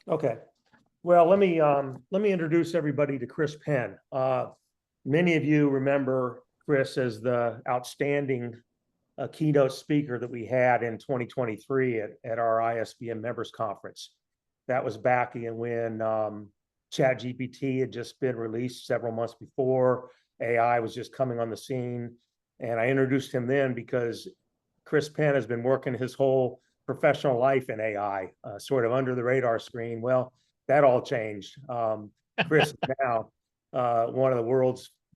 Okay. Well, let me introduce everybody to Chris Penn. Many of you remember Chris as the outstanding keynote speaker that we had in 2023 at our ISBM members conference. That was back in when ChatGPT had just been released several months before. AI was just coming on the scene. And I introduced him then because Chris Penn has been working his whole professional life in AI, sort of under the radar screen. Well, that all changed. Chris is now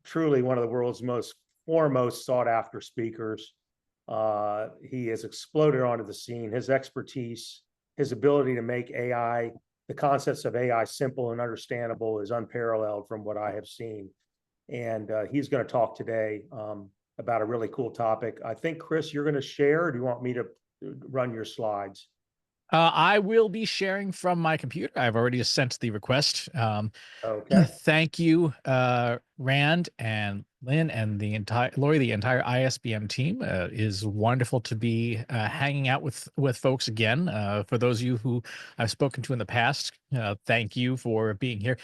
truly one of the world's most foremost sought after speakers. He has exploded onto the scene. His expertise, his ability to make AI, the concepts of AI simple and understandable is unparalleled from what I have seen. And he's going to talk today about a really cool topic. I think, Chris, you're going to share, or do you want me to run your slides? I will be sharing from my computer. I've already sent the request. Okay. Thank you, Rand and Lynn and the entire Lori, the entire ISBM team. Is wonderful to be hanging out with folks again. For those of you who I've spoken to in the past, thank you for being here.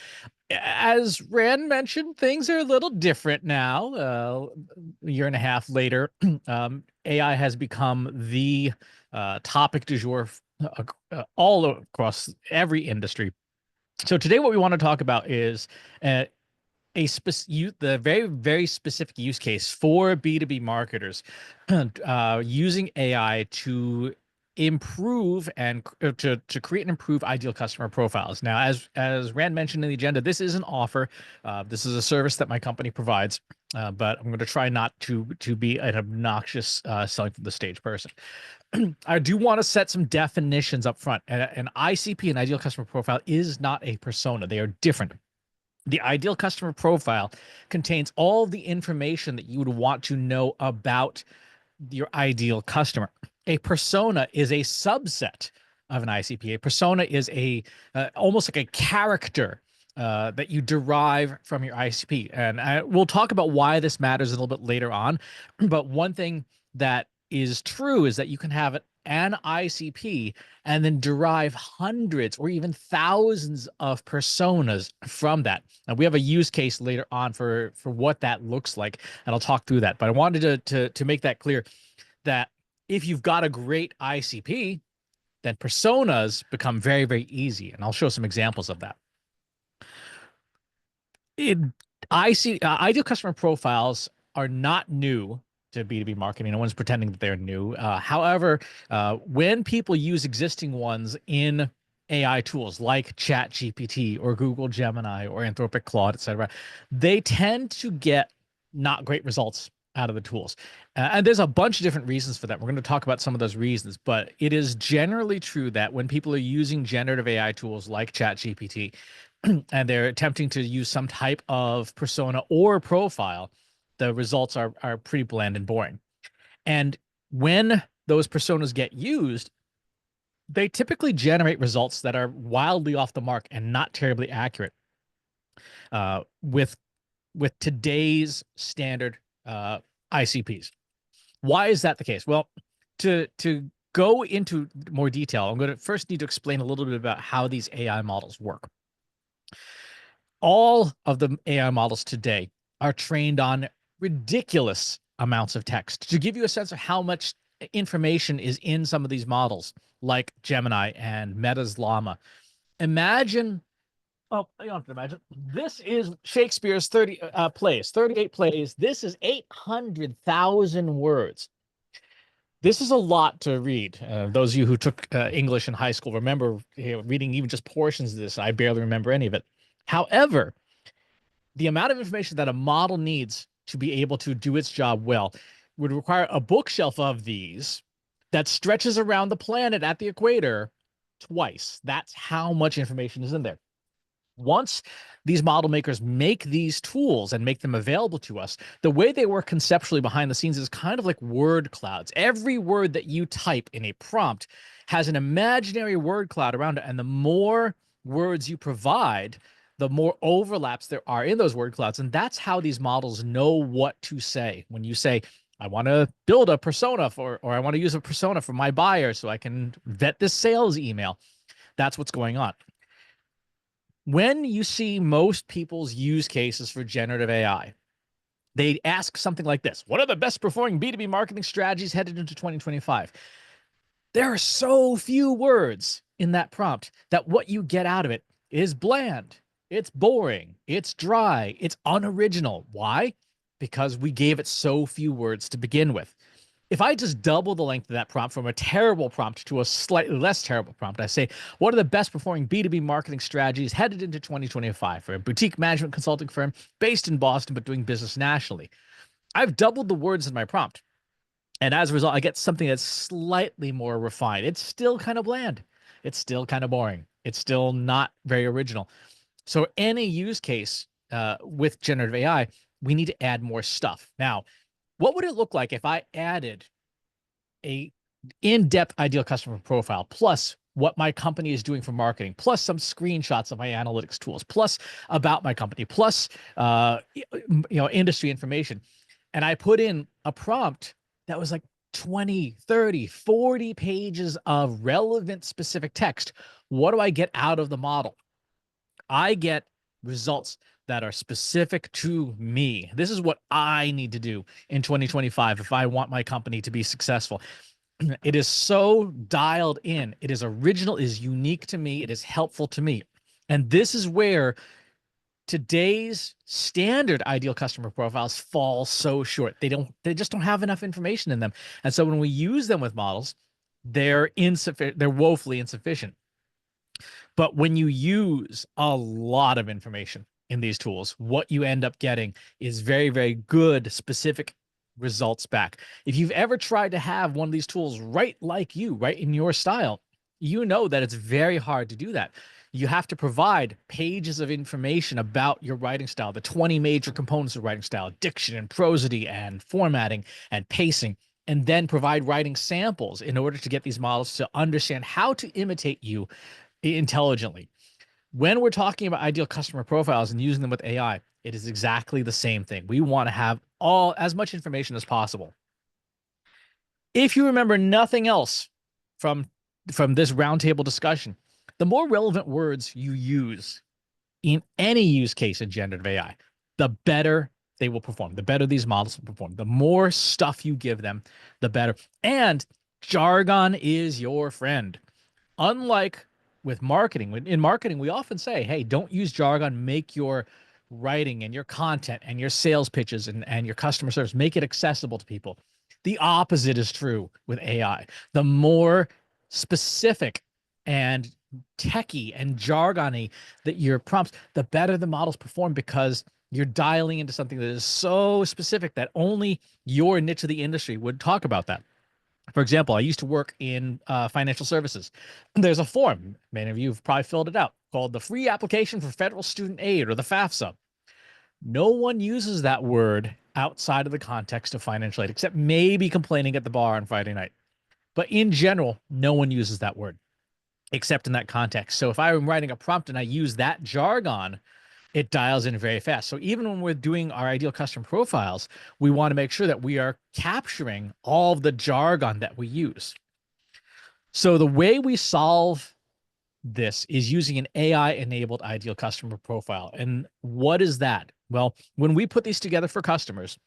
As Rand mentioned, things are a little different now. A year and a half later, AI has become the topic du jour all across every industry. So today, what we want to talk about is the very specific use case for B2B marketers using AI to improve and to create and improve ideal customer profiles. Now, as Rand mentioned in the agenda, this is an offer. This is a service that my company provides, but I'm going to try not to be an obnoxious selling from the stage person. I do want to set some definitions up front. An ICP, an ideal customer profile, is not a persona. They are different. The ideal customer profile contains all the information that you would want to know about your ideal customer. A persona is a subset of an ICP. A persona is almost like a character that you derive from your ICP. And we'll talk about why this matters a little bit later on. But one thing that is true is that you can have an ICP and then derive hundreds or even thousands of personas from that. And we have a use case later on for what that looks like, and I'll talk through that. But I wanted to make that clear that if you've got a great ICP, then personas become very, very easy. And I'll show some examples of that. Ideal customer profiles are not new to B2B marketing. No one's pretending that they're new. However, when people use existing ones in AI tools like ChatGPT or Google Gemini or Anthropic Claude, etc., they tend to get not great results out of the tools. And there's a bunch of different reasons for that. We're going to talk about some of those reasons, but it is generally true that when people are using generative AI tools like ChatGPT, and they're attempting to use some type of persona or profile, the results are pretty bland and boring. And when those personas get used, they typically generate results that are wildly off the mark and not terribly accurate with today's standard ICPs. Why is that the case? Well, to go into more detail, I'm going to first need to explain a little bit about how these AI models work. All of the AI models today are trained on ridiculous amounts of text. To give you a sense of how much information is in some of these models, like Gemini and Meta's Llama, imagine, oh, you don't have to imagine, this is Shakespeare's 38 plays. This is 800,000 words. This is a lot to read. Those of you who took English in high school remember reading even just portions of this. I barely remember any of it. However, the amount of information that a model needs to be able to do its job well would require a bookshelf of these that stretches around the planet at the equator twice. That's how much information is in there. Once these model makers make these tools and make them available to us, the way they work conceptually behind the scenes is kind of like word clouds. Every word that you type in a prompt has an imaginary word cloud around it, and the more words you provide, the more overlaps there are in those word clouds. And that's how these models know what to say. When you say, I want to build a persona or I want to use a persona for my buyer so I can vet this sales email, that's what's going on. When you see most people's use cases for generative AI, they ask something like this: what are the best performing B2B marketing strategies headed into 2025? There are so few words in that prompt that what you get out of it is bland, it's boring, it's dry, it's unoriginal. Why? Because we gave it so few words to begin with. If I just double the length of that prompt from a terrible prompt to a slightly less terrible prompt, I say, what are the best performing B2B marketing strategies headed into 2025 for a boutique management consulting firm based in Boston but doing business nationally? I've doubled the words in my prompt. And as a result, I get something that's slightly more refined. It's still kind of bland. It's still kind of boring. It's still not very original. So any use case with generative AI, we need to add more stuff. Now, what would it look like if I added a in-depth ideal customer profile plus what my company is doing for marketing, plus some screenshots of my analytics tools, plus about my company, plus industry information? And I put in a prompt that was like 20, 30, 40 pages of relevant specific text. What do I get out of the model? I get results that are specific to me. This is what I need to do in 2025 if I want my company to be successful. It is so dialed in. It is original, it is unique to me, it is helpful to me. And this is where today's standard ideal customer profiles fall so short. They just don't have enough information in them. And so when we use them with models, they're insufficient, they're woefully insufficient. But when you use a lot of information in these tools, what you end up getting is very, very good, specific results back. If you've ever tried to have one of these tools write like you, write in your style, you know that it's very hard to do that. You have to provide pages of information about your writing style, the 20 major components of writing style, diction and prosody and formatting and pacing, and then provide writing samples in order to get these models to understand how to imitate you intelligently. When we're talking about ideal customer profiles and using them with AI, it is exactly the same thing. We want to have as much information as possible. If you remember nothing else from this roundtable discussion, the more relevant words you use in any use case in generative AI, the better they will perform, the better these models will perform. The more stuff you give them, the better. And jargon is your friend. Unlike with marketing, in marketing, we often say, hey, don't use jargon, make your writing and your content and your sales pitches and your customer service, make it accessible to people. The opposite is true with AI. The more specific and techie and jargony that your prompts, the better the models perform, because you're dialing into something that is so specific that only your niche of the industry would talk about that. For example, I used to work in financial services. There's a form, many of you have probably filled it out, called the Free Application for Federal Student Aid, or the FAFSA. No one uses that word outside of the context of financial aid, except maybe complaining at the bar on Friday night. But in general, no one uses that word except in that context. So if I'm writing a prompt and I use that jargon, it dials in very fast. So even when we're doing our ideal customer profiles, we want to make sure that we are capturing all of the jargon that we use. So the way we solve this is using an AI-enabled ideal customer profile. And what is that? Well, when we put these together for customers,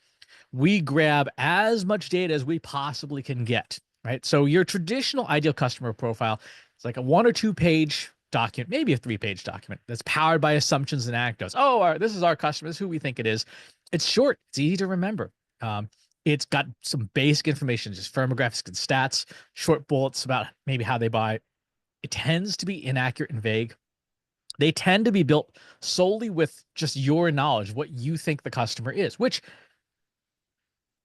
we grab as much data as we possibly can get, right? So your traditional ideal customer profile is like a 1 or 2 page document, maybe a 3-page document that's powered by assumptions and anecdotes. Oh, this is our customer. This is who we think it is. It's short. It's easy to remember. It's got some basic information, just firmographics and stats, short bullets about maybe how they buy. It tends to be inaccurate and vague. They tend to be built solely with just your knowledge, what you think the customer is, which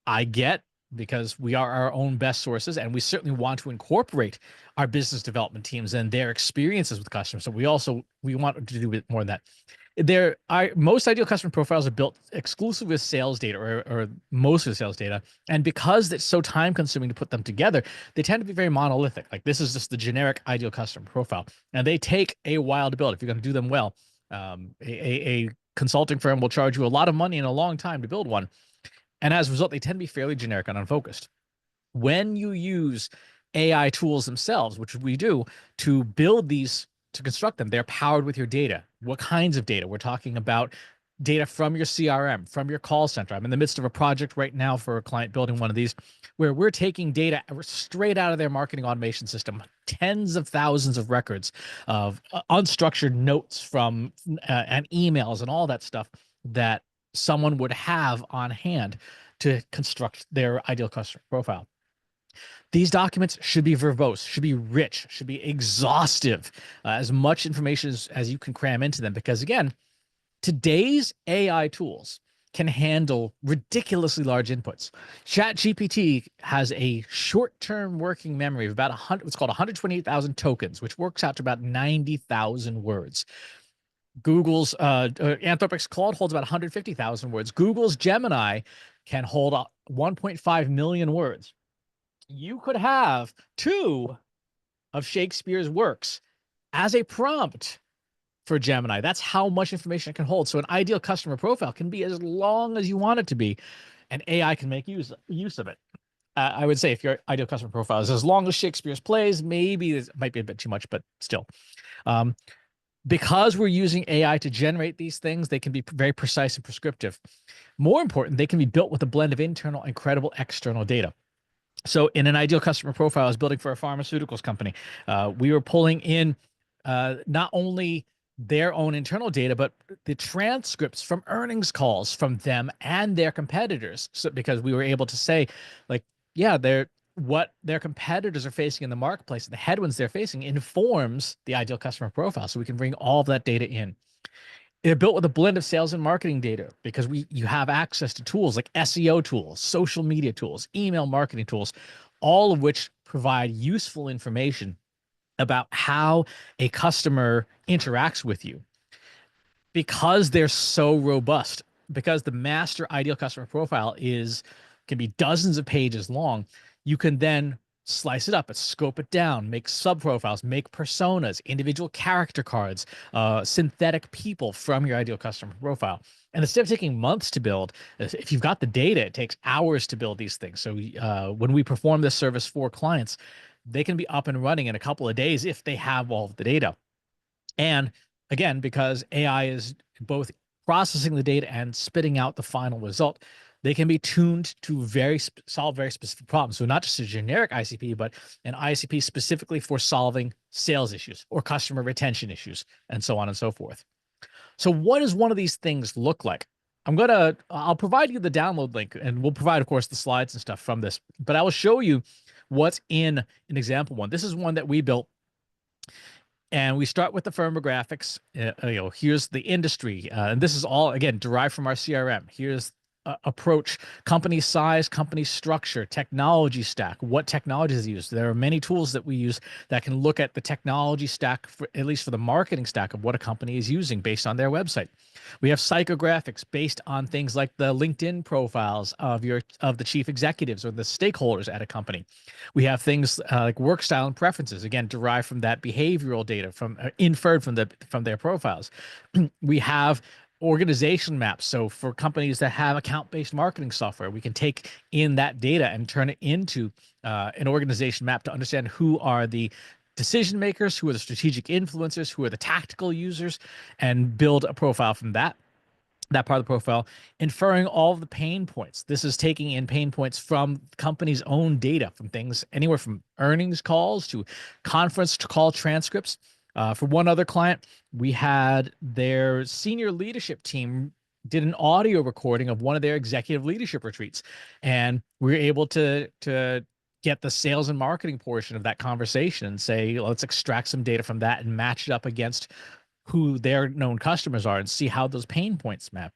I get, because we are our own best sources, and we certainly want to incorporate our business development teams and their experiences with customers. So we want to do a bit more than that. Most ideal customer profiles are built exclusively with sales data, or most of the sales data. And because it's so time consuming to put them together, they tend to be very monolithic. Like, this is just the generic ideal customer profile, and they take a while to build if you're going to do them well. A consulting firm will charge you a lot of money and a long time to build one. And as a result, they tend to be fairly generic and unfocused. When you use AI tools themselves, which we do, to build these to construct them. They're powered with your data. What kinds of data? We're talking about data from your CRM, from your call center. I'm in the midst of a project right now for a client building one of these where we're taking data straight out of their marketing automation system, tens of thousands of records of unstructured notes from and emails and all that stuff that someone would have on hand to construct their ideal customer profile. These documents should be verbose, should be rich, should be exhaustive, as much information as you can cram into them. Because again, today's AI tools can handle ridiculously large inputs. ChatGPT has a short-term working memory of about 100, what's called 128,000 tokens, which works out to about 90,000 words. Google's Anthropic's Claude holds about 150,000 words. Google's Gemini can hold 1.5 million words. You could have 2 of Shakespeare's works as a prompt for Gemini. That's how much information it can hold. So an ideal customer profile can be as long as you want it to be, and AI can make use of it. I would say if your ideal customer profile is as long as Shakespeare's plays, maybe it might be a bit too much, but still. Because we're using AI to generate these things, they can be very precise and prescriptive. More important, they can be built with a blend of internal and credible external data. So in an ideal customer profile I was building for a pharmaceuticals company, we were pulling in not only their own internal data, but the transcripts from earnings calls from them and their competitors. So because we were able to say, like, yeah, what their competitors are facing in the marketplace, the headwinds they're facing informs the ideal customer profile. So we can bring all of that data in. They're built with a blend of sales and marketing data because you have access to tools like SEO tools, social media tools, email marketing tools, all of which provide useful information about how a customer interacts with you. Because they're so robust, because the master ideal customer profile can be dozens of pages long, you can then slice it up and scope it down, make sub-profiles, make personas, individual character cards, synthetic people from your ideal customer profile. And instead of taking months to build, if you've got the data, it takes hours to build these things. So when we perform this service for clients, they can be up and running in a couple of days if they have all of the data. And again, because AI is both processing the data and spitting out the final result, they can be tuned to solve very specific problems. So not just a generic ICP, but an ICP specifically for solving sales issues or customer retention issues, and so on and so forth. So what does one of these things look like? I'll provide you the download link, and we'll provide, of course, the slides and stuff from this, but I will show you what's in an example one. This is one that we built. And we start with the firmographics. Here's the industry. And this is all, again, derived from our CRM. Here's approach, company size, company structure, technology stack, what technologies is used. There are many tools that we use that can look at the technology stack, at least for the marketing stack of what a company is using based on their website. We have psychographics based on things like the LinkedIn profiles of the chief executives or the stakeholders at a company. We have things like work style and preferences, again, derived from that behavioral data, inferred from their profiles. We have organization maps. So for companies that have account-based marketing software, we can take in that data and turn it into an organization map to understand who are the decision makers, who are the strategic influencers, who are the tactical users, and build a profile from that part of the profile, inferring all of the pain points. This is taking in pain points from company's own data, from things anywhere from earnings calls to conference call transcripts. For one other client, we had their senior leadership team did an audio recording of one of their executive leadership retreats, and we were able to get the sales and marketing portion of that conversation and say, let's extract some data from that and match it up against who their known customers are and see how those pain points map.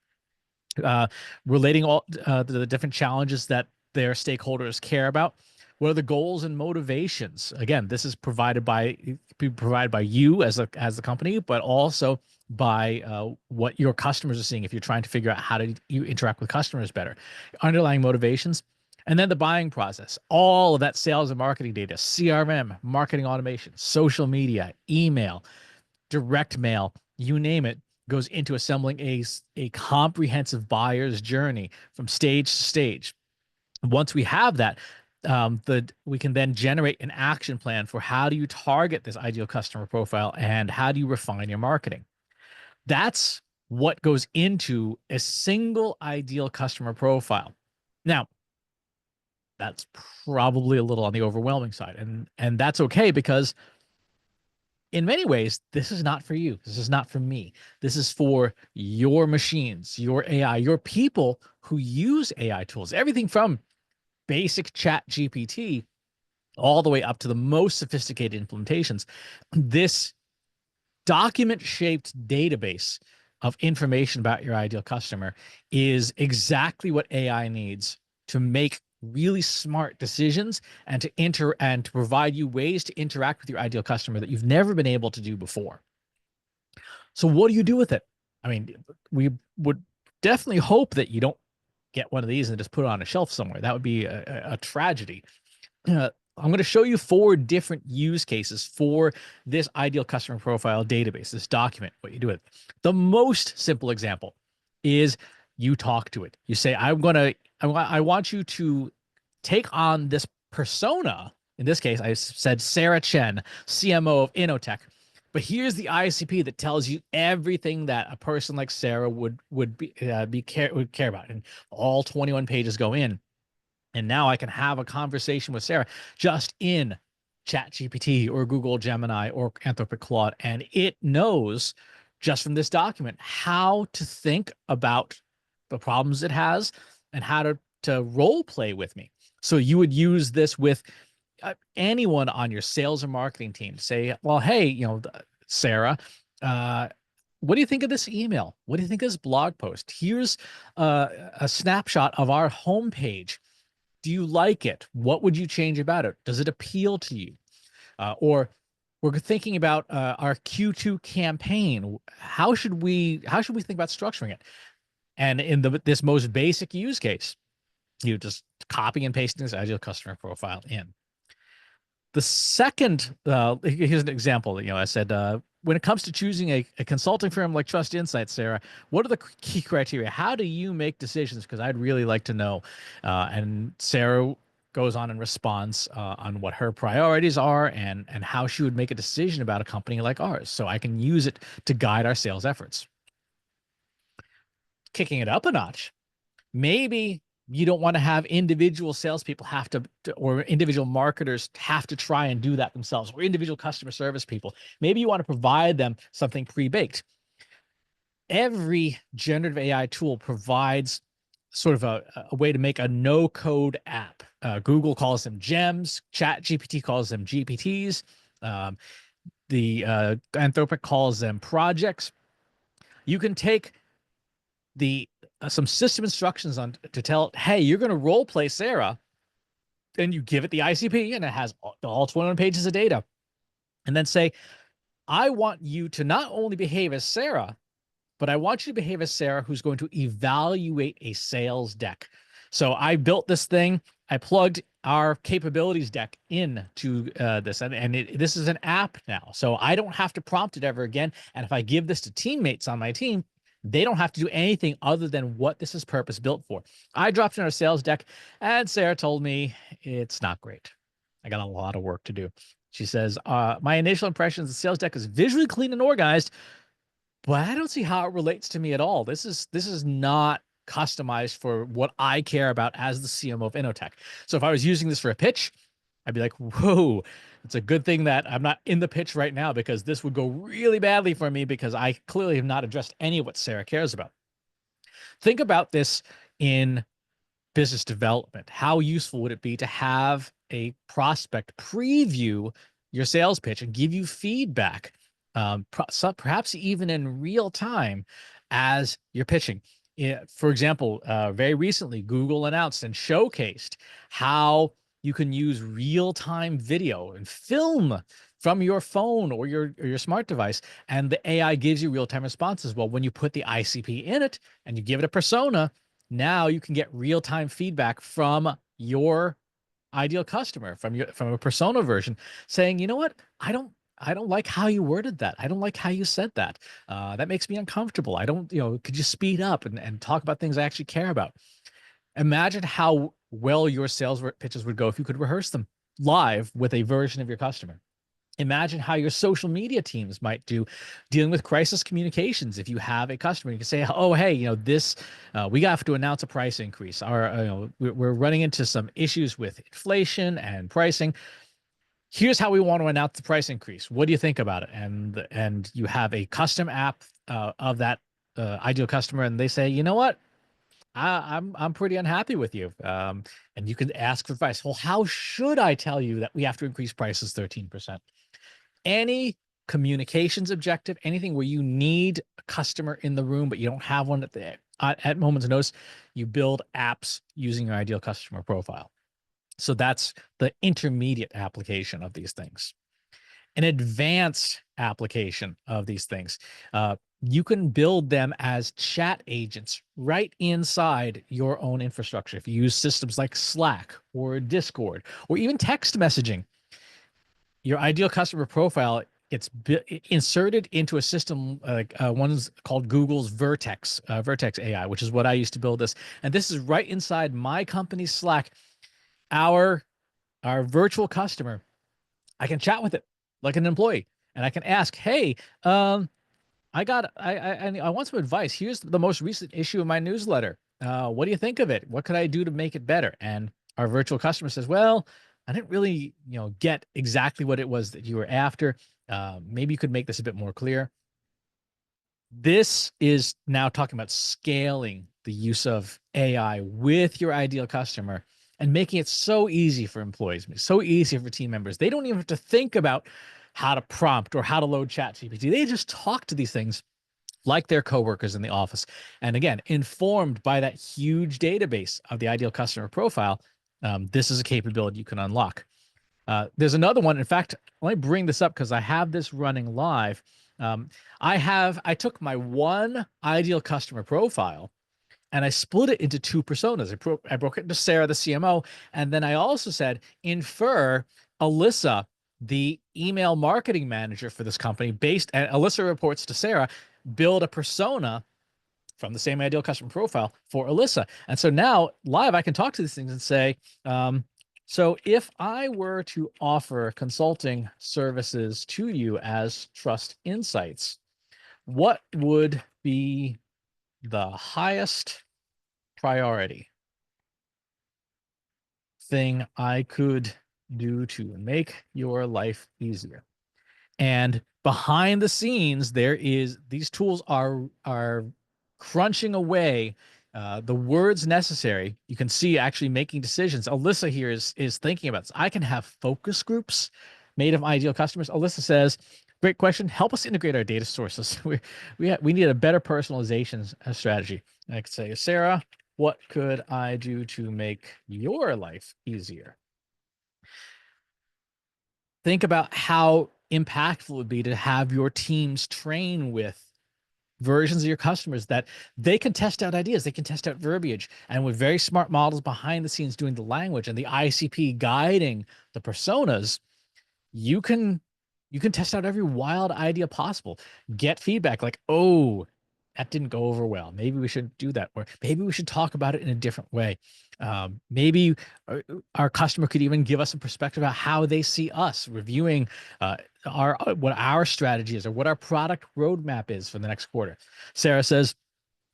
Relating all the different challenges that their stakeholders care about. What are the goals and motivations? Again, this is provided by you as the company, but also by what your customers are seeing if you're trying to figure out how do you interact with customers better. Underlying motivations. And then the buying process, all of that sales and marketing data, CRM, marketing automation, social media, email, direct mail, you name it, goes into assembling a comprehensive buyer's journey from stage to stage. Once we have that, we can then generate an action plan for how do you target this ideal customer profile and how do you refine your marketing. That's what goes into a single ideal customer profile. Now, that's probably a little on the overwhelming side, and that's okay, because in many ways, this is not for you. This is not for me. This is for your machines, your AI, your people who use AI tools, everything from basic chat GPT all the way up to the most sophisticated implementations. This document-shaped database of information about your ideal customer is exactly what AI needs to make really smart decisions and to provide you ways to interact with your ideal customer that you've never been able to do before. So what do you do with it? I mean, we would definitely hope that you don't get one of these and just put it on a shelf somewhere. That would be a tragedy. I'm going to show you 4 different use cases for this ideal customer profile database, this document, what you do with it. The most simple example is you talk to it. You say, I want you to take on this persona. In this case, I said Sarah Chen, CMO of Innotech. But here's the ICP that tells you everything that a person like Sarah would care about. And all 21 pages go in. And now I can have a conversation with Sarah just in ChatGPT or Google Gemini or Anthropic Claude. And it knows just from this document how to think about the problems it has and how to role play with me. So you would use this with anyone on your sales or marketing team. Say, well, hey, Sarah, what do you think of this email? What do you think of this blog post? Here's a snapshot of our homepage. Do you like it? What would you change about it? Does it appeal to you? Or we're thinking about our Q2 campaign. How should we think about structuring it? And in this most basic use case, you just copy and paste this ideal customer profile in. The second, here's an example. I said, when it comes to choosing a consulting firm like Trust Insights, Sarah, what are the key criteria? How do you make decisions? Because I'd really like to know. And Sarah goes on and responds on what her priorities are and how she would make a decision about a company like ours. So I can use it to guide our sales efforts. Kicking it up a notch. Maybe you don't want to have individual salespeople or individual marketers have to try and do that themselves, or individual customer service people. Maybe you want to provide them something pre-baked. Every generative AI tool provides sort of a way to make a no-code app. Google calls them gems. ChatGPT calls them GPTs. The Anthropic calls them projects. You can take some system instructions to tell it, hey, you're going to role play Sarah, and you give it the ICP, and it has all 21 pages of data, and then say, I want you to not only behave as Sarah, but I want you to behave as Sarah who's going to evaluate a sales deck. So I built this thing. I plugged our capabilities deck into this, and this is an app now. So I don't have to prompt it ever again. And if I give this to teammates on my team, they don't have to do anything other than what this is purpose built for. I dropped in our sales deck, and Sarah told me it's not great. I got a lot of work to do. She says, my initial impression is the sales deck is visually clean and organized, but I don't see how it relates to me at all. This is not customized for what I care about as the CMO of Innotech. So if I was using this for a pitch, I'd be like, whoa, it's a good thing that I'm not in the pitch right now, because this would go really badly for me, because I clearly have not addressed any of what Sarah cares about. Think about this in business development. How useful would it be to have a prospect preview your sales pitch and give you feedback, perhaps even in real time as you're pitching? For example, very recently, Google announced and showcased how you can use real-time video and film from your phone or your smart device, and the AI gives you real-time responses. Well, when you put the ICP in it and you give it a persona, now you can get real-time feedback from your ideal customer, from a persona version, saying, you know what, I don't like how you worded that. I don't like how you said that. That makes me uncomfortable. I don't, could you speed up and talk about things I actually care about? Imagine how well your sales pitches would go if you could rehearse them live with a version of your customer. Imagine how your social media teams might do dealing with crisis communications. If you have a customer, you can say, "Oh, hey, we have to announce a price increase. We're running into some issues with inflation and pricing. Here's how we want to announce the price increase. What do you think about it?" And you have a custom app of that ideal customer, and they say, "You know what? I'm pretty unhappy with you." And you can ask for advice. Well, how should I tell you that we have to increase prices 13%? Any communications objective, anything where you need a customer in the room, but you don't have one at moment's notice, you build apps using your ideal customer profile. So that's the intermediate application of these things. An advanced application of these things, you can build them as chat agents right inside your own infrastructure. If you use systems like Slack or Discord or even text messaging, your ideal customer profile gets inserted into a system like one's called Google's Vertex AI, which is what I used to build this. And this is right inside my company's Slack. Our virtual customer, I can chat with it like an employee, and I can ask, "Hey, I want some advice. Here's the most recent issue of my newsletter. What do you think of it? What could I do to make it better?" And our virtual customer says, "Well, I didn't really, get exactly what it was that you were after. Maybe you could make this a bit more clear." This is now talking about scaling the use of AI with your ideal customer and making it so easy for employees, so easy for team members. They don't even have to think about how to prompt or how to load ChatGPT. They just talk to these things like their coworkers in the office. And again, informed by that huge database of the ideal customer profile, this is a capability you can unlock. There's another one. In fact, let me bring this up because I have this running live. I took my one ideal customer profile and I split it into two personas. I broke it into Sarah, the CMO, and then I also said, infer Alyssa, the email marketing manager for this company, and Alyssa reports to Sarah, build a persona from the same ideal customer profile for Alyssa. And so now live, I can talk to these things and say, so if I were to offer consulting services to you as Trust Insights, what would be the highest priority thing I could do to make your life easier? And behind the scenes, these tools are crunching away the words necessary. You can see actually making decisions. Alyssa here is thinking about this. I can have focus groups made of ideal customers. Alyssa says, "Great question. Help us integrate our data sources. We need a better personalization strategy." And I could say, "Sarah, what could I do to make your life easier?" Think about how impactful it would be to have your teams train with versions of your customers that they can test out ideas, they can test out verbiage, and with very smart models behind the scenes doing the language and the ICP guiding the personas, you can test out every wild idea possible, get feedback like, "Oh, that didn't go over well. Maybe we should do that, or maybe we should talk about it in a different way." Maybe our customer could even give us a perspective about how they see us, reviewing what our strategy is or what our product roadmap is for the next quarter. Sarah says,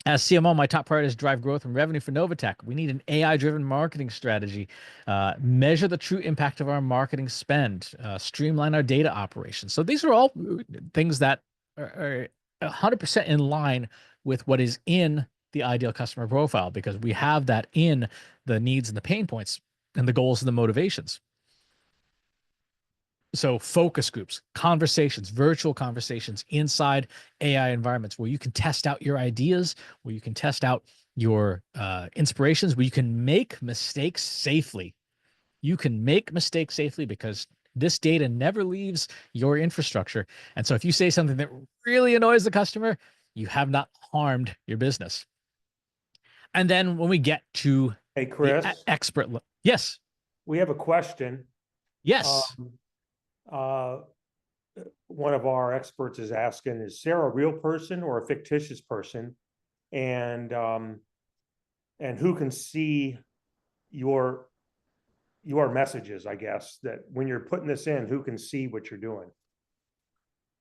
"As CMO, my top priority is drive growth and revenue for Novatech. We need an AI-driven marketing strategy, measure the true impact of our marketing spend, streamline our data operations." So these are all things that are 100% in line with what is in the ideal customer profile, because we have that in the needs and the pain points and the goals and the motivations. So focus groups, conversations, virtual conversations inside AI environments where you can test out your ideas, where you can test out your inspirations, where you can make mistakes safely. You can make mistakes safely because this data never leaves your infrastructure. And so if you say something that really annoys the customer, you have not harmed your business. And then when we get to Hey, the Chris, expert, yes, we have a question. yes. Uh, one of our experts is asking, is Sarah a real person or a fictitious person? And who can see your messages, I guess, that when you're putting this in, who can see what you're doing?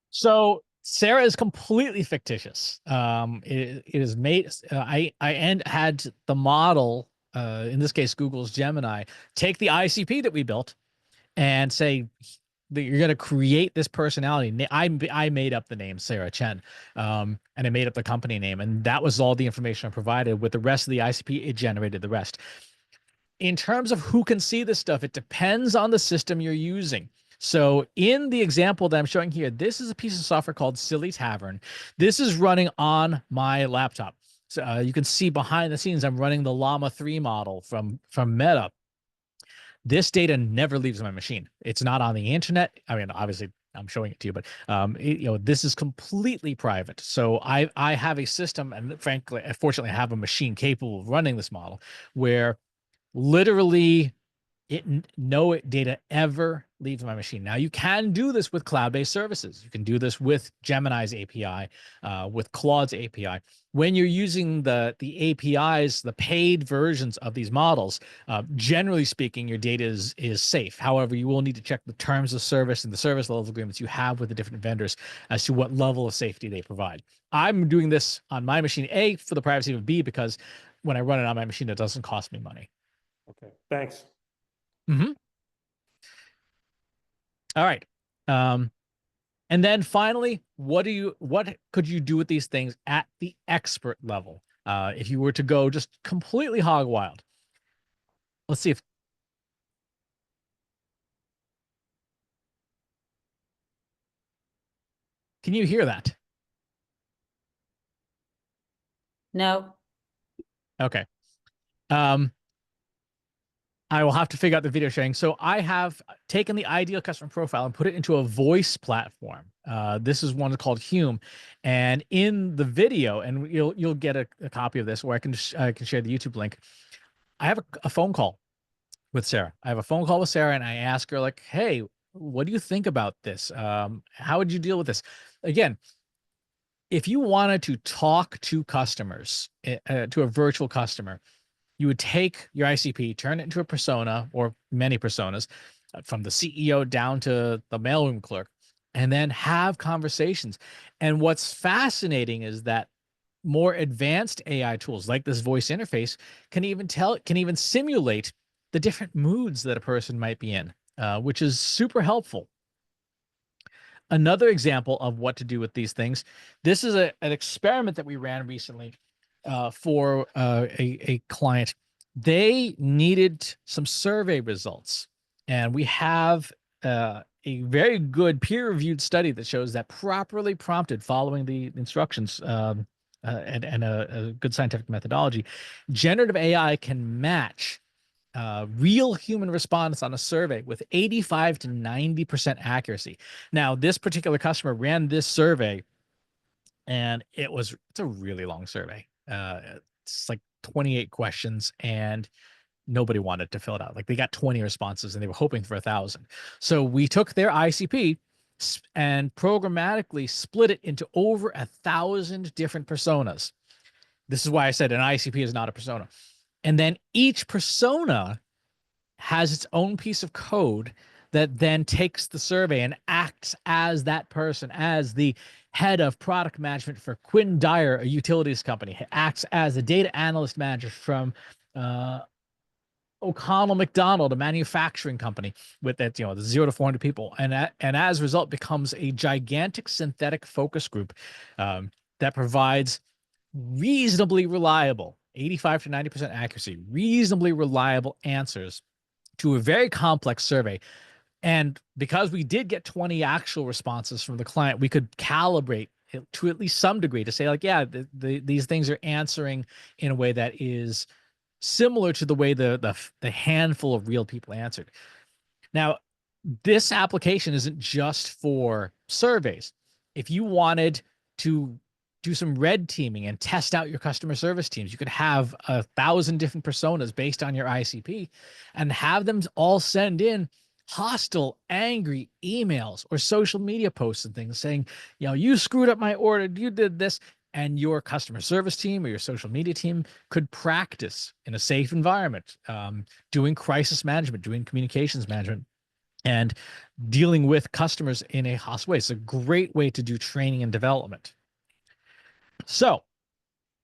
So Sarah is completely fictitious. It is made. Had the model, in this case, Google's Gemini, take the ICP that we built and say that you're going to create this personality. I made up the name Sarah Chen, and I made up the company name, and that was all the information I provided. With the rest of the ICP, it generated the rest. In terms of who can see this stuff, it depends on the system you're using. So in the example that I'm showing here, this is a piece of software called Silly Tavern. This is running on my laptop. So you can see behind the scenes, I'm running the Llama 3 model from Meta. This data never leaves my machine. It's not on the internet. I mean, obviously I'm showing it to you, but this is completely private. So I have a system, and frankly, fortunately, I have a machine capable of running this model where literally no data ever leaves my machine. Now you can do this with cloud-based services. You can do this with Gemini's API, with Claude's API. When you're using the APIs, the paid versions of these models, generally speaking, your data is safe. However, you will need to check the terms of service and the service level agreements you have with the different vendors as to what level of safety they provide. I'm doing this on my machine, A, for the privacy of B, because when I run it on my machine, it doesn't cost me money. Okay, thanks. Mm-hmm. All right. And then finally, what could you do with these things at the expert level? If you were to go just completely hog wild. Let's see if can you hear that? No. Okay. I will have to figure out the video sharing. So I have taken the ideal customer profile and put it into a voice platform. This is one called Hume, and in the video, and you'll get a copy of this, or I can share the YouTube link. I have a phone call with Sarah. I have a phone call with Sarah, and I ask her like, "Hey, what do you think about this? How would you deal with this?" Again, if you wanted to talk to customers, to a virtual customer, you would take your ICP, turn it into a persona or many personas, from the CEO down to the mailroom clerk, and then have conversations. And what's fascinating is that more advanced AI tools like this voice interface can even simulate the different moods that a person might be in, which is super helpful. Another example of what to do with these things. This is an experiment that we ran recently for a client. They needed some survey results, and we have a very good peer-reviewed study that shows that properly prompted, following the instructions and a good scientific methodology, generative AI can match real human response on a survey with 85 to 90% accuracy. Now, this particular customer ran this survey, and it's a really long survey. It's like 28 questions, and nobody wanted to fill it out. Like, they got 20 responses, and they were hoping for 1,000. So we took their ICP and programmatically split it into over 1,000 different personas. This is why I said an ICP is not a persona. And then each persona has its own piece of code that then takes the survey and acts as that person, as the head of product management for Quinn Dyer, a utilities company, acts as a data analyst manager from O'Connell McDonald, a manufacturing company with that, the 0 to 400 people, and as a result becomes a gigantic synthetic focus group that provides reasonably reliable, 85 to 90% accuracy, reasonably reliable answers to a very complex survey. And because we did get 20 actual responses from the client, we could calibrate it to at least some degree to say, like, yeah, these things are answering in a way that is similar to the way the handful of real people answered. Now, this application isn't just for surveys. If you wanted to do some red teaming and test out your customer service teams, you could have 1,000 different personas based on your ICP and have them all send in hostile, angry emails or social media posts and things saying, you screwed up my order, you did this. and your customer service team or your social media team could practice in a safe environment, doing crisis management, doing communications management, and dealing with customers in a hostile way. It's a great way to do training and development. So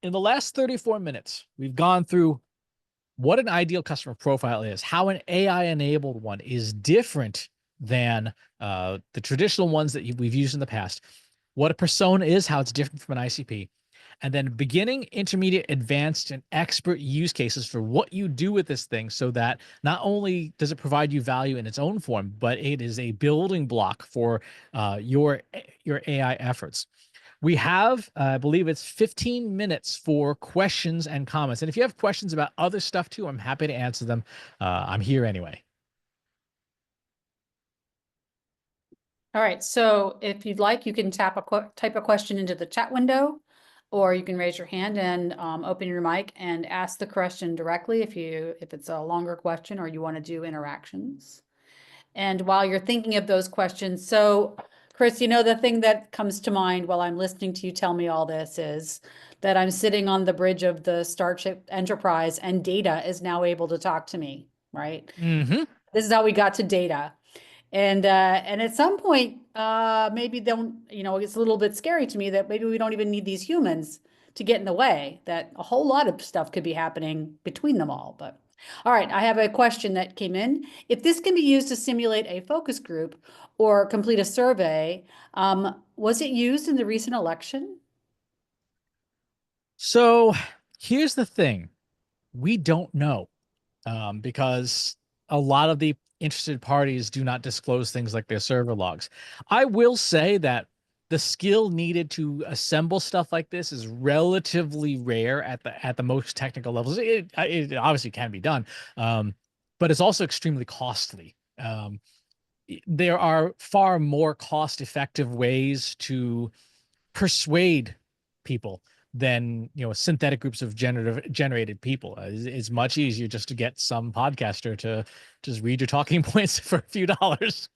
in the last 34 minutes, we've gone through what an ideal customer profile is, how an AI-enabled one is different than the traditional ones that we've used in the past, what a persona is, how it's different from an ICP, and then beginning, intermediate, advanced, and expert use cases for what you do with this thing, so that not only does it provide you value in its own form, but it is a building block for your AI efforts. We have, I believe it's 15 minutes for questions and comments. And if you have questions about other stuff too, I'm happy to answer them. I'm here anyway. All right, so if you'd like, you can type a question into the chat window, or you can raise your hand and open your mic and ask the question directly if it's a longer question or you want to do interactions. And while you're thinking of those questions, so Chris, the thing that comes to mind while I'm listening to you tell me all this is that I'm sitting on the bridge of the Starship Enterprise and Data is now able to talk to me, right? Mm-hmm. This is how we got to Data. And at some point, maybe it's a little bit scary to me that maybe we don't even need these humans to get in the way, that a whole lot of stuff could be happening between them all. But all right, I have a question that came in. If this can be used to simulate a focus group or complete a survey, was it used in the recent election? So here's the thing. We don't know, because a lot of the interested parties do not disclose things like their server logs. I will say that the skill needed to assemble stuff like this is relatively rare at the most technical levels. It obviously can be done, but it's also extremely costly. There are far more cost-effective ways to persuade people than synthetic groups of generated people. It's much easier just to get some podcaster to just read your talking points for a few dollars.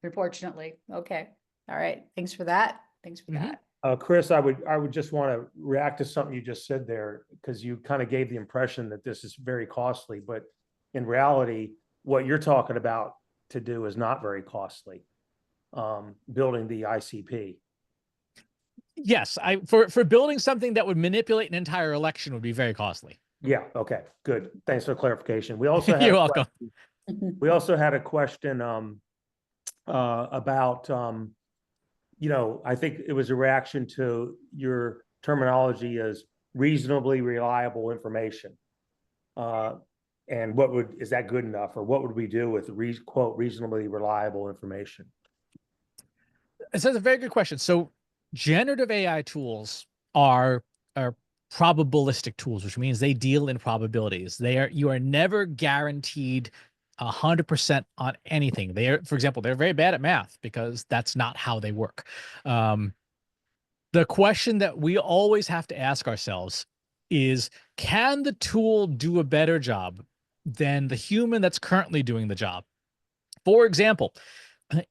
Unfortunately. Okay. All right. Thanks for that. Chris, I would just want to react to something you just said there, because you kind of gave the impression that this is very costly, but in reality, what you're talking about to do is not very costly. Building the ICP. Yes, for building something that would manipulate an entire election would be very costly. Yeah. Okay. Good. Thanks for the clarification. We also had You're welcome. We also had a question about I think it was a reaction to your terminology as reasonably reliable information. And is that good enough, or what would we do with quote reasonably reliable information? So that's a very good question. So generative AI tools are probabilistic tools, which means they deal in probabilities. You are never guaranteed 100% on anything. For example, they're very bad at math because that's not how they work. The question that we always have to ask ourselves is, can the tool do a better job than the human that's currently doing the job? For example,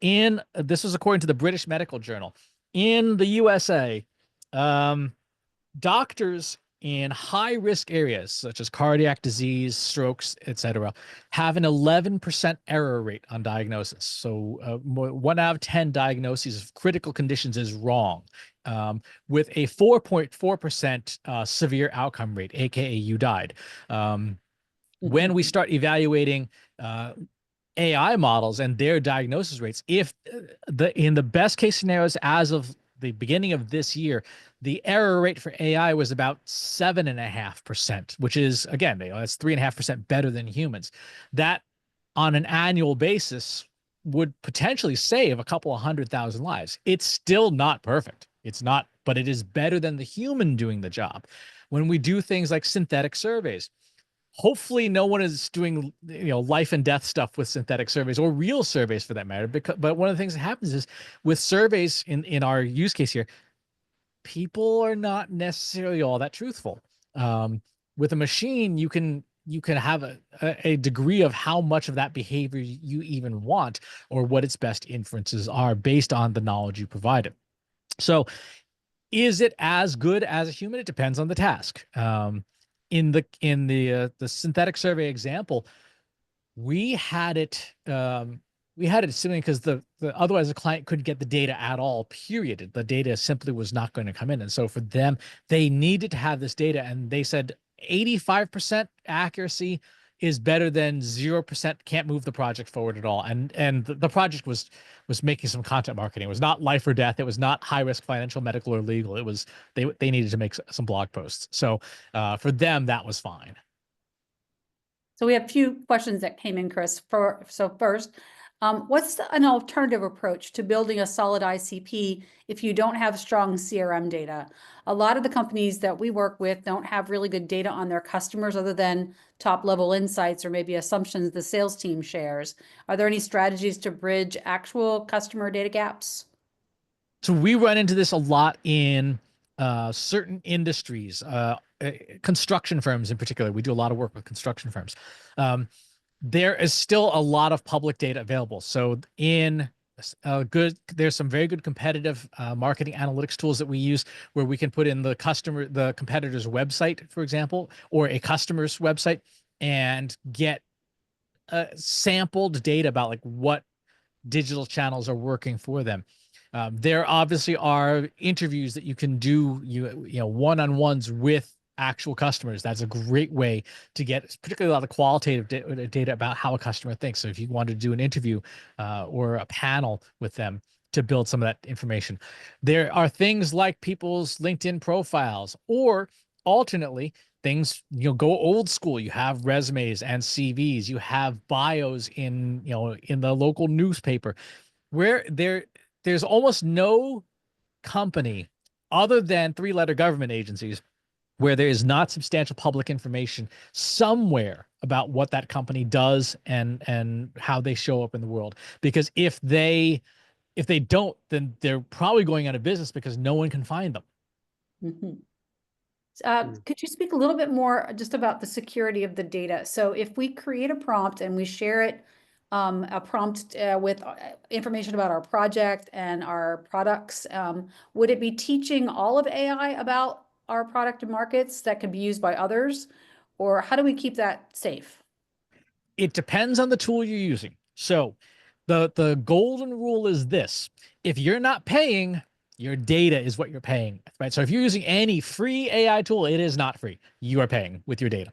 this was according to the British Medical Journal, in the USA, doctors in high-risk areas such as cardiac disease, strokes, etc., have an 11% error rate on diagnosis. So 1 out of 10 diagnoses of critical conditions is wrong, with a 4.4% severe outcome rate, aka you died. When we start evaluating AI models and their diagnosis rates, if in the best case scenarios as of the beginning of this year, the error rate for AI was about 7.5%, which is, again, that's 3.5% better than humans. That on an annual basis would potentially save a couple of 100,000 lives. It's still not perfect. It's not, but it is better than the human doing the job. When we do things like synthetic surveys, hopefully no one is doing life and death stuff with synthetic surveys, or real surveys for that matter. But one of the things that happens is with surveys in our use case here, people are not necessarily all that truthful. With a machine, you can have a degree of how much of that behavior you even want, or what its best inferences are based on the knowledge you provided. So Is it as good as a human? It depends on the task. In the synthetic survey example, we had it simply because the otherwise the client couldn't get the data at all, period. The data simply was not going to come in. And so for them, they needed to have this data, and they said 85% accuracy is better than 0% can't move the project forward at all. And the project was making some content marketing. It was not life or death. It was not high risk financial, medical, or legal. It was they needed to make some blog posts. So for them, that was fine. So we have a few questions that came in, Chris. So first, what's an alternative approach to building a solid ICP if you don't have strong CRM data? A lot of the companies that we work with don't have really good data on their customers other than top level insights or maybe assumptions the sales team shares. Are there any strategies to bridge actual customer data gaps? So we run into this a lot in certain industries, construction firms in particular. We do a lot of work with construction firms. There is still a lot of public data available. So there's some very good competitive marketing analytics tools that we use where we can put in the competitor's website, for example, or a customer's website, and get sampled data about like what digital channels are working for them. There obviously are interviews that you can do, one-on-ones with actual customers. That's a great way to get particularly a lot of qualitative data about how a customer thinks. So if you wanted to do an interview or a panel with them to build some of that information, there are things like people's LinkedIn profiles, or alternately things, go old school. You have resumes and CVs, you have bios in the local newspaper, where there's almost no company other than three-letter government agencies where there is not substantial public information somewhere about what that company does and how they show up in the world. Because if they don't, then they're probably going out of business because no one can find them. Mm-hmm. Could you speak a little bit more just about the security of the data? So if we create a prompt and we share it, a prompt with information about our project and our products, would it be teaching all of AI about our product and markets that could be used by others? Or how do we keep that safe? It depends on the tool you're using. So the golden rule is this: if you're not paying, your data is what you're paying, right? So if you're using any free AI tool, it is not free. You are paying with your data.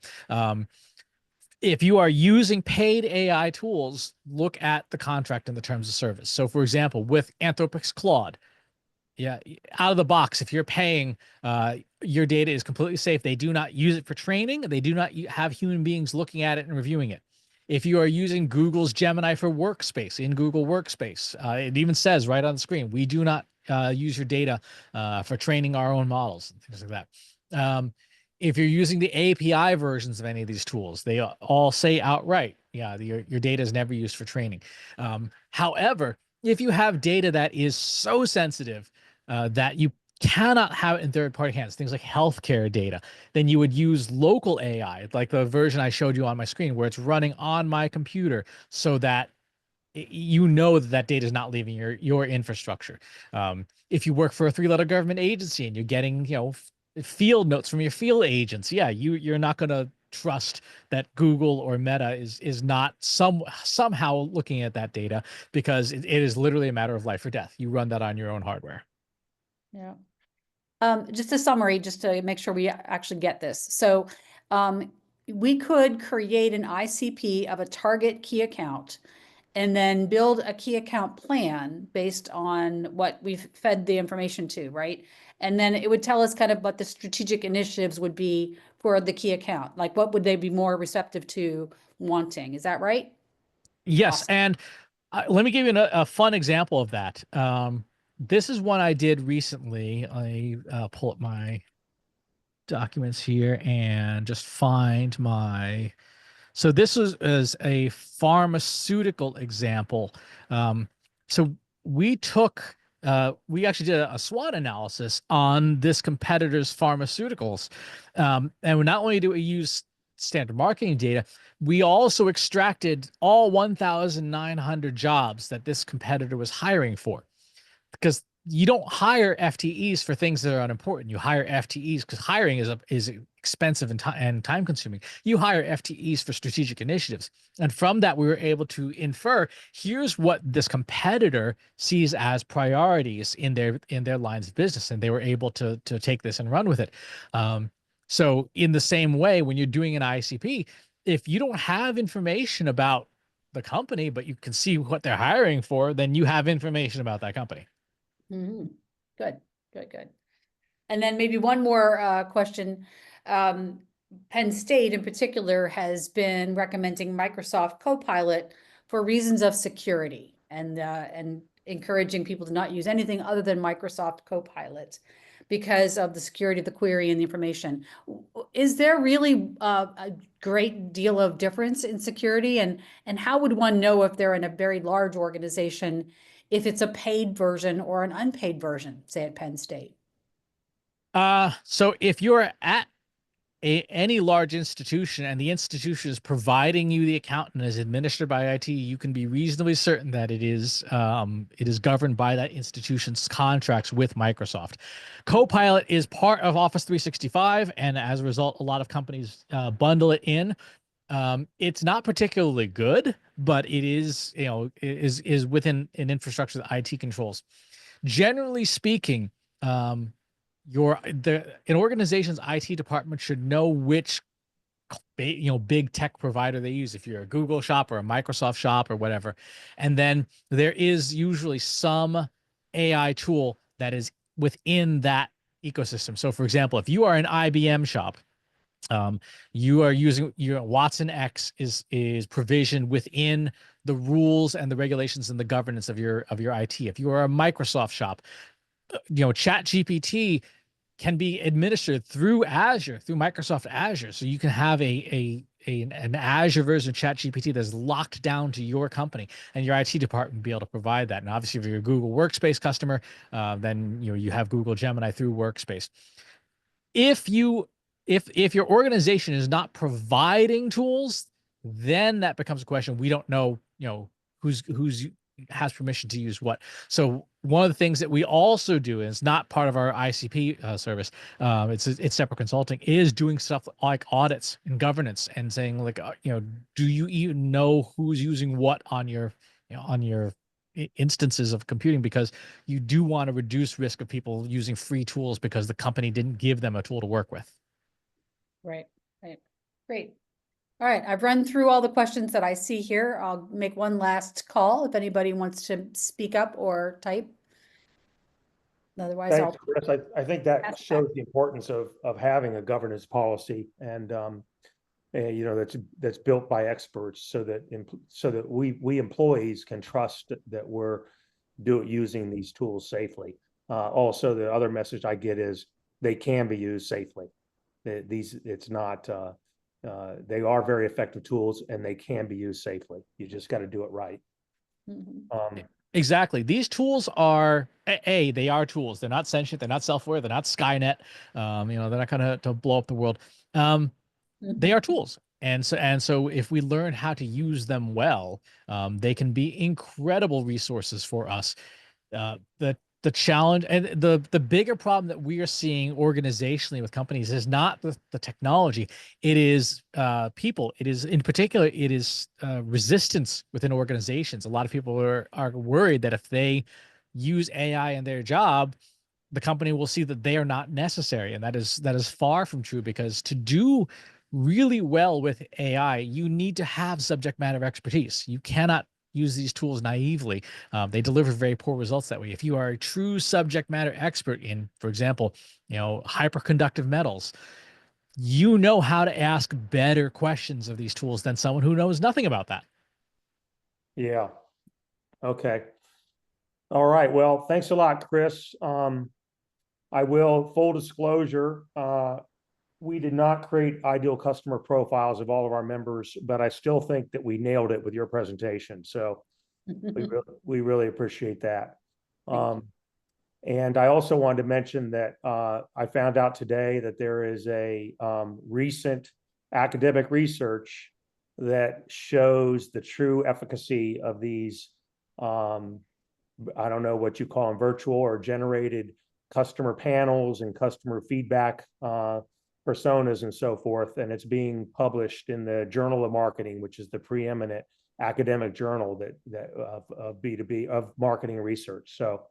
If you are using paid AI tools, look at the contract and the terms of service. So for example, with Anthropic's Claude, out of the box, if you're paying, your data is completely safe. They do not use it for training. They do not have human beings looking at it and reviewing it. If you are using Google's Gemini for Workspace, in Google Workspace, it even says right on the screen, we do not use your data for training our own models and things like that. If you're using the API versions of any of these tools, they all say outright, your data is never used for training. However, if you have data that is so sensitive that you cannot have it in third-party hands, things like healthcare data, then you would use local AI, like the version I showed you on my screen, where it's running on my computer so that that data is not leaving your infrastructure. If you work for a three-letter government agency and you're getting, field notes from your field agents, you're not going to trust that Google or Meta is not somehow looking at that data, because it is literally a matter of life or death. You run that on your own hardware. Yeah. Just a summary, just to make sure we actually get this. So we could create an ICP of a target key account and then build a key account plan based on what we've fed the information to, right? And then it would tell us kind of what the strategic initiatives would be for the key account. Like what would they be more receptive to wanting? Is that right? Yes. Awesome. And let me give you a fun example of that. This is one I did recently. I pull up my documents here and just find so this is a pharmaceutical example. So we actually did a SWOT analysis on this competitor's pharmaceuticals. And not only do we use standard marketing data, we also extracted all 1,900 jobs that this competitor was hiring for, because you don't hire FTEs for things that are unimportant. You hire FTEs because hiring is expensive and time consuming. You hire FTEs for strategic initiatives. And from that, we were able to infer, here's what this competitor sees as priorities in their lines of business. And they were able to take this and run with it. So in the same way, when you're doing an ICP, if you don't have information about the company, but you can see what they're hiring for, then you have information about that company. Mhm. Good, good, good. And then maybe one more question. Penn State in particular has been recommending Microsoft Copilot for reasons of security and encouraging people to not use anything other than Microsoft Copilot because of the security of the query and the information. Is there really a great deal of difference in security, and how would one know if they're in a very large organization, if it's a paid version or an unpaid version, say at Penn State? So if you're at any large institution and the institution is providing you the account and is administered by IT, you can be reasonably certain that it is governed by that institution's contracts with Microsoft. Copilot is part of Office 365, and as a result, a lot of companies bundle it in. It's not particularly good, but it is, is within an infrastructure that IT controls. Generally speaking, an organization's IT department should know which big tech provider they use, if you're a Google shop or a Microsoft shop or whatever. And then there is usually some AI tool that is within that ecosystem. So for example, if you are an IBM shop, you are using your Watson X is provisioned within the rules and the regulations and the governance of your IT. If you are a Microsoft shop, Chat GPT can be administered through Azure, through Microsoft Azure. So you can have an Azure version of Chat GPT that's locked down to your company, and your IT department will be able to provide that. And obviously, if you're a Google Workspace customer, then you have Google Gemini through Workspace. If your organization is not providing tools, then that becomes a question. We don't know, who's has permission to use what. So one of the things that we also do, and it's not part of our ICP service, it's separate consulting, is doing stuff like audits and governance and saying like, do you even know who's using what on your instances of computing, because you do want to reduce risk of people using free tools because the company didn't give them a tool to work with. Right, right. Great. All right, I've run through all the questions that I see here. I'll make one last call if anybody wants to speak up or type. Otherwise, Thanks, Chris. I think that pass shows the importance of having a governance policy and that's built by experts so that we employees can trust that we're using these tools safely. Also, the other message I get is they can be used safely. It's not they are very effective tools and they can be used safely. You just got to do it right. Exactly. These tools are they are tools. They're not sentient. They're not self-aware. They're not Skynet. They're not going to blow up the world. They are tools. And so if we learn how to use them well, they can be incredible resources for us. The challenge and the bigger problem that we are seeing organizationally with companies is not the technology. It is people. It is, in particular, it is resistance within organizations. A lot of people are worried that if they use AI in their job, the company will see that they are not necessary. And that is far from true, because to do really well with AI, you need to have subject matter expertise. You cannot use these tools naively. They deliver very poor results that way. If you are a true subject matter expert in, for example, hyperconductive metals, you know how to ask better questions of these tools than someone who knows nothing about that. Yeah. Okay. All right. Well, thanks a lot, Chris. I will, full disclosure, we did not create ideal customer profiles of all of our members, but I still think that we nailed it with your presentation. So we really appreciate that. And I also wanted to mention that I found out today that there is a recent academic research that shows the true efficacy of these I don't know what you call them, virtual or generated customer panels and customer feedback personas and so forth. And it's being published in the Journal of Marketing, which is the preeminent academic journal of B2B, of marketing research. So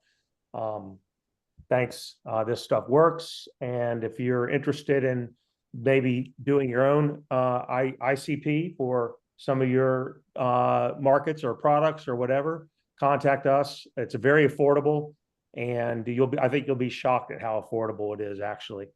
thanks. This stuff works. And if you're interested in maybe doing your own ICP for some of your markets or products or whatever, contact us. It's very affordable, and I think you'll be shocked at how affordable it is, actually.